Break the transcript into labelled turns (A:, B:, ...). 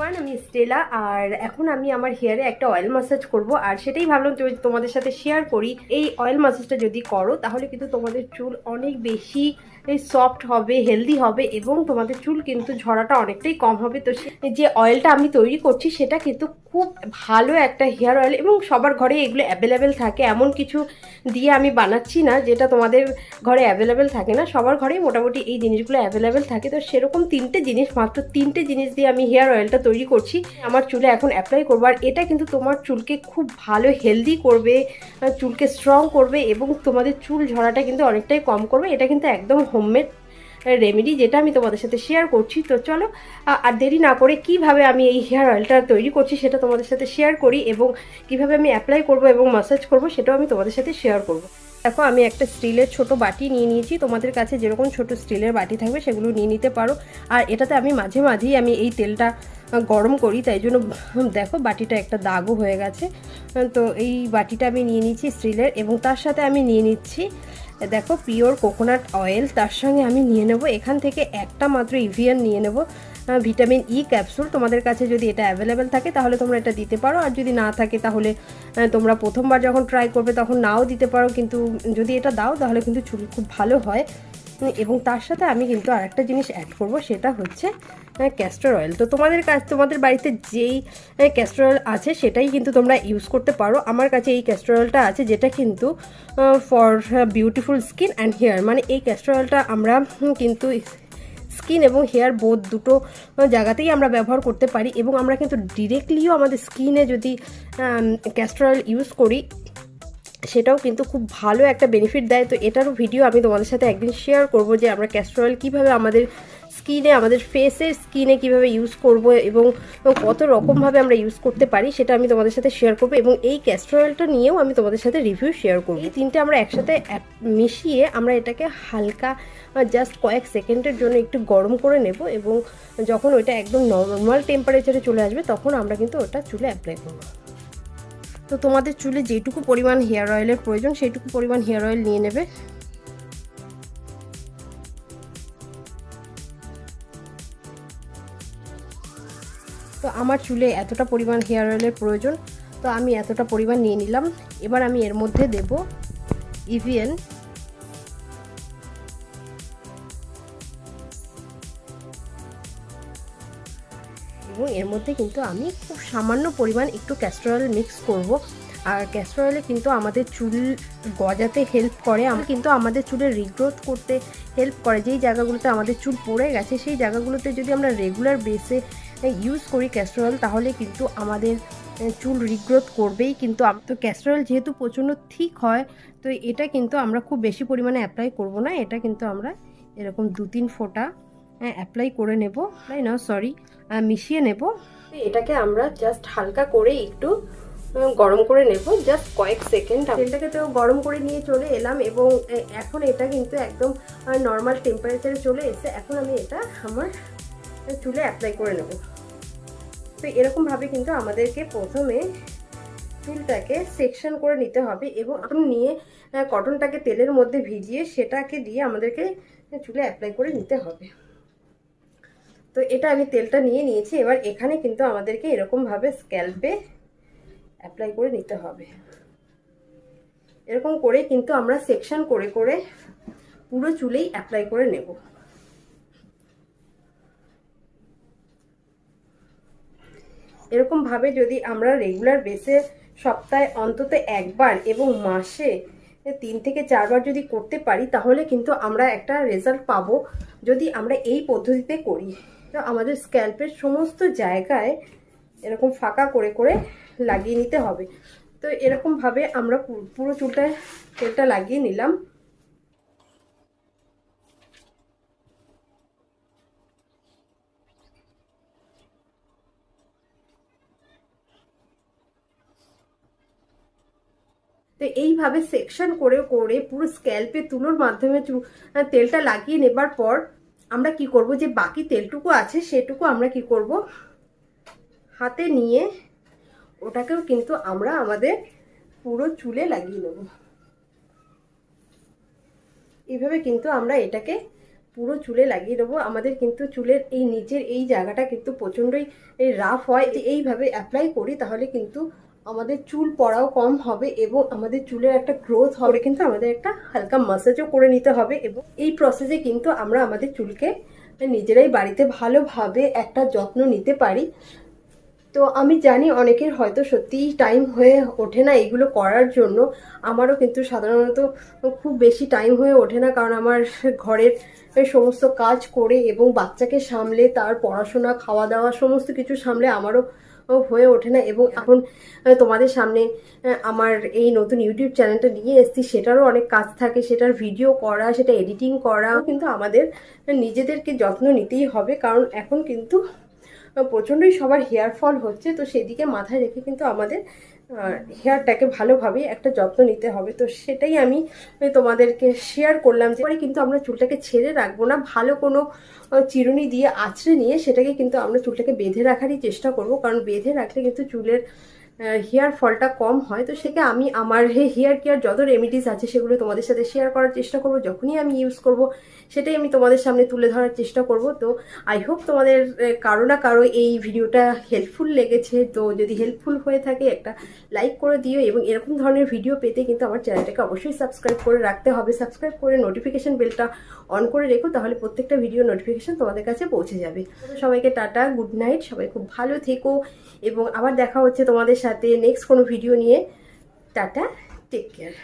A: Everyone, আমি Stella. আর এখন আমি আমার হেয়ারে একটা অয়েল ম্যাসাজ করব, আর সেটাই ভাবলাম তোমাদের সাথে শেয়ার করি। এই অয়েল ম্যাসাজটা যদি করো তাহলে কিন্তু তোমাদের চুল অনেক বেশি সফট হবে, হেলদি হবে, এবং তোমাদের চুল কিন্তু ঝরাটা অনেকটাই কম হবে। তো যে অয়েলটা আমি তৈরি করছি সেটা কিন্তু খুব ভালো একটা হেয়ার অয়েল, এবং সবার ঘরে এগুলো অ্যাভেলেবেল থাকে। এমন কিছু দিয়ে আমি বানাচ্ছি না যেটা তোমাদের ঘরে অ্যাভেলেবেল থাকে না, সবার ঘরেই মোটামুটি এই জিনিসগুলো অ্যাভেলেবেল থাকে। তো সেরকম মাত্র তিনটে জিনিস দিয়ে আমি হেয়ার অয়েলটা তৈরি করছি, আমার চুলে এখন অ্যাপ্লাই করবো। আর এটা কিন্তু তোমার চুলকে খুব ভালো হেলদি করবে, চুলকে স্ট্রং করবে, এবং তোমাদের চুল ঝরাটা কিন্তু অনেকটাই কম করবে। এটা কিন্তু একদম হোমমেড রেমেডি, যেটা আমি তোমাদের সাথে শেয়ার করছি। তো চলো আর দেরি না করে কিভাবে আমি এই হেয়ার অয়েলটা তৈরি করছি সেটা তোমাদের সাথে শেয়ার করি, এবং কিভাবে আমি অ্যাপ্লাই করব এবং ম্যাসাজ করব সেটাও আমি তোমাদের সাথে শেয়ার করব। দেখো, আমি একটা স্টিলের ছোট বাটি নিয়ে নিয়েছি। তোমাদের কাছে যেরকম ছোট স্টিলের বাটি থাকবে সেগুলো নিয়ে নিতে পারো। আর এটাতে আমি মাঝে মাঝেই আমি এই তেলটা গরম করি, তাই জন্য দেখো বাটিটা একটা দাগও হয়ে গেছে। তো এই বাটিটা আমি নিয়ে নিচ্ছি স্টিলের, এবং তার সাথে আমি নিয়ে নিচ্ছি দেখো পিওর কোকোনাট অয়েল। তার সঙ্গে আমি নিয়ে নেব এখান থেকে একটা মাত্র ইভিয়ান নিয়ে নেব ভিটামিন ই ক্যাপসুল। তোমাদের কাছে যদি এটা অ্যাভেলেবেল থাকে তাহলে তোমরা এটা দিতে পারো, আর যদি না থাকে তাহলে তোমরা প্রথমবার যখন ট্রাই করবে তখন নাও দিতে পারো, কিন্তু যদি এটা দাও তাহলে কিন্তু চুল খুব ভালো হয়। এবং তার সাথে আমি কিন্তু আরেকটা জিনিস অ্যাড করব, সেটা হচ্ছে ক্যাস্টর অয়েল। তো তোমাদের বাড়িতে যেই ক্যাস্টর অয়েল আছে সেটাই কিন্তু তোমরা ইউজ করতে পারো। আমার কাছে এই ক্যাস্টর অয়েলটা আছে, যেটা কিন্তু for beautiful skin and hair. মানে এই ক্যাস্টর অয়েলটা আমরা কিন্তু স্কিন এবং হেয়ার বোথ দুটো জায়গাতেই আমরা ব্যবহার করতে পারি, এবং আমরা কিন্তু ডিরেক্টলিও আমাদের স্কিনে যদি ক্যাস্টর অয়েল ইউজ করি সেটাও কিন্তু খুব ভালো একটা বেনিফিট দেয়। তো এটারও ভিডিও আমি তোমাদের সাথে একদিন শেয়ার করব, যে আমরা ক্যাস্টর অয়েল কীভাবে আমাদের স্কিনে, আমাদের ফেসের স্কিনে কীভাবে ইউজ করব, এবং কত রকমভাবে আমরা ইউজ করতে পারি সেটা আমি তোমাদের সাথে শেয়ার করব। এবং এই ক্যাস্টর অয়েলটা নিয়েও আমি তোমাদের সাথে রিভিউ শেয়ার করব। এই তিনটে আমরা একসাথে মিশিয়ে আমরা এটাকে হালকা জাস্ট কয়েক সেকেন্ডের জন্য একটু গরম করে নেব, এবং যখন ওইটা একদম নর্মাল টেম্পারেচারে চলে আসবে তখন আমরা কিন্তু ওটা চুলে অ্যাপ্লাই করব। তো তোমাদের চুলে যেটুকু পরিমাণ হেয়ার অয়েলের প্রয়োজন সেইটুকু পরিমাণ হেয়ার অয়েল নিয়ে নেবে। তো আমার চুলে এতটা পরিমাণ হেয়ার অয়েলের প্রয়োজন, তো আমি এতটা পরিমাণ নিয়ে নিলাম। এবার আমি এর মধ্যে দেব ইভিএন, এবং এর মধ্যে কিন্তু আমি খুব সামান্য পরিমাণ একটু ক্যাস্টর অয়েল মিক্স করব। আর ক্যাস্টর অয়েলে কিন্তু আমাদের চুল গজাতে হেল্প করে, কিন্তু আমাদের চুলের রিগ্রোথ করতে হেল্প করে। যেই জায়গাগুলোতে আমাদের চুল পড়ে গেছে সেই জায়গাগুলোতে যদি আমরা রেগুলার বেসে ইউজ করি ক্যাস্টর অয়েল, তাহলে কিন্তু আমাদের চুল রিগ্রোথ করবেই। কিন্তু তো ক্যাস্টর অয়েল যেহেতু প্রচণ্ড থিক হয়, তো এটা কিন্তু আমরা খুব বেশি পরিমাণে অ্যাপ্লাই করব না। এটা কিন্তু আমরা এরকম 2-3 ফোঁটা অ্যাপ্লাই করে নেব, মিশিয়ে নেব। এটাকে আমরা জাস্ট হালকা করে একটু গরম করে নেব, জাস্ট কয়েক সেকেন্ড। তেলটাকে তো গরম করে নিয়ে চলে এলাম, এবং এখন এটা কিন্তু একদম নর্মাল টেম্পারেচারে চলে এসে এখন আমি এটা আমার চুলে অ্যাপ্লাই করে নেব। তো এরকমভাবে কিন্তু আমাদেরকে প্রথমে চুলটাকে সেকশন করে নিতে হবে, এবং এখন নিয়ে কটনটাকে তেলের মধ্যে ভিজিয়ে সেটাকে দিয়ে আমাদেরকে চুলে অ্যাপ্লাই করে নিতে হবে। তো এটা আমি তেলটা নিয়ে নিয়েছি। এবার এখানে কিন্তু আমাদেরকে এরকমভাবে স্ক্যাল্পে অ্যাপ্লাই করে নিতে হবে। এরকম করে কিন্তু আমরা সেকশন করে করে পুরো চুলেই অ্যাপ্লাই করে নেব। এরকমভাবে যদি আমরা রেগুলার বেসে সপ্তাহে অন্তত একবার এবং মাসে 3 থেকে 4 বার যদি করতে পারি, তাহলে কিন্তু আমরা একটা রেজাল্ট পাবো যদি আমরা এই পদ্ধতিতে করি। তো আমাদের স্ক্যাল্পের সমস্ত জায়গায় এরকম ফাঁকা করে করে লাগিয়ে নিতে হবে। তো এরকমভাবে আমরা পুরো চুলটায় তেলটা লাগিয়ে নিলাম। তো এইভাবে সেকশন করে করে পুরো স্ক্যাল্পে তুলোর মাধ্যমে তেলটা লাগিয়ে নেবার পর আমরা কি করব, যে বাকি তেলটুকু আছে সেটুকু আমরা কি করব, হাতে নিয়ে ওটাকেও কিন্তু আমরা আমাদের পুরো চুলে লাগিয়ে নেব। এইভাবে কিন্তু আমরা এটাকে পুরো চুলে লাগিয়ে দেবো। আমাদের কিন্তু চুলের এই নিচের এই জায়গাটা কিন্তু প্রচণ্ডই রাফ হয়, এইভাবে অ্যাপ্লাই করি তাহলে কিন্তু আমাদের চুল পড়াও কম হবে এবং আমাদের চুলের একটা গ্রোথ হবে। কিন্তু আমাদের একটা হালকা মাসাজও করে নিতে হবে এবং এই প্রসেসে কিন্তু আমরা আমাদের চুলকে নিজেরাই বাড়িতে ভালোভাবে একটা যত্ন নিতে পারি। তো আমি জানি অনেকের হয়তো সত্যিই টাইম হয়ে ওঠে না এগুলো করার জন্য। আমারও কিন্তু সাধারণত খুব বেশি টাইম হয়ে ওঠে না, কারণ আমার ঘরের সমস্ত কাজ করে এবং বাচ্চাকে সামলে তার পড়াশোনা খাওয়া দাওয়া সমস্ত কিছু সামলে আমারও হয়ে ওঠে না। এবং এখন তোমাদের সামনে আমার এই নতুন ইউটিউব চ্যানেলটা নিয়ে এসেছি, সেটারও অনেক কাজ থাকে, সেটার ভিডিও করা, সেটা এডিটিং করা, কিন্তু আমাদের নিজেদেরকে যত্ন নিতেই হবে, কারণ এখন কিন্তু প্রচণ্ডই সবার হেয়ার ফল হচ্ছে। তো সেদিকে মাথায় রেখে কিন্তু আমাদের হেয়ারটাকে ভালোভাবে একটা যত্ন নিতে হবে। তো সেটাই আমি তোমাদেরকে শেয়ার করলাম যে কিন্তু আমরা চুলটাকে ছেড়ে রাখবো না, ভালো কোনো চিরুনি দিয়ে আঁচড়ে নিয়ে সেটাকে কিন্তু আমরা চুলটাকে বেঁধে রাখারই চেষ্টা করব, কারণ বেঁধে রাখলে কিন্তু চুলের হেয়ার ফলটা কম হয়। তো সেটা আমি আমার হেয়ার কেয়ার যত রেমিডিস আছে সেগুলো তোমাদের সাথে শেয়ার করার চেষ্টা করব, যখনই আমি ইউজ করব সেটাই আমি তোমাদের সামনে তুলে ধরার চেষ্টা করব। তো আই হোপ তোমাদের কারো না কারো এই ভিডিওটা হেল্পফুল লেগেছে। তো যদি হেল্পফুল হয়ে থাকে একটা লাইক করে দিও, এবং এরকম ধরনের ভিডিও পেতে কিন্তু আমার চ্যানেলটাকে অবশ্যই সাবস্ক্রাইব করে রাখতে হবে। সাবস্ক্রাইব করে নোটিফিকেশন বেলটা অন করে রেখো, তাহলে প্রত্যেকটা ভিডিও নোটিফিকেশন তোমাদের কাছে পৌঁছে যাবে। সবাইকে টাটা, গুড নাইট, সবাই খুব ভালো থেকো এবং আবার দেখা হচ্ছে তোমাদের সাথে নেক্সট কোনো ভিডিও নিয়ে। Tata, take care.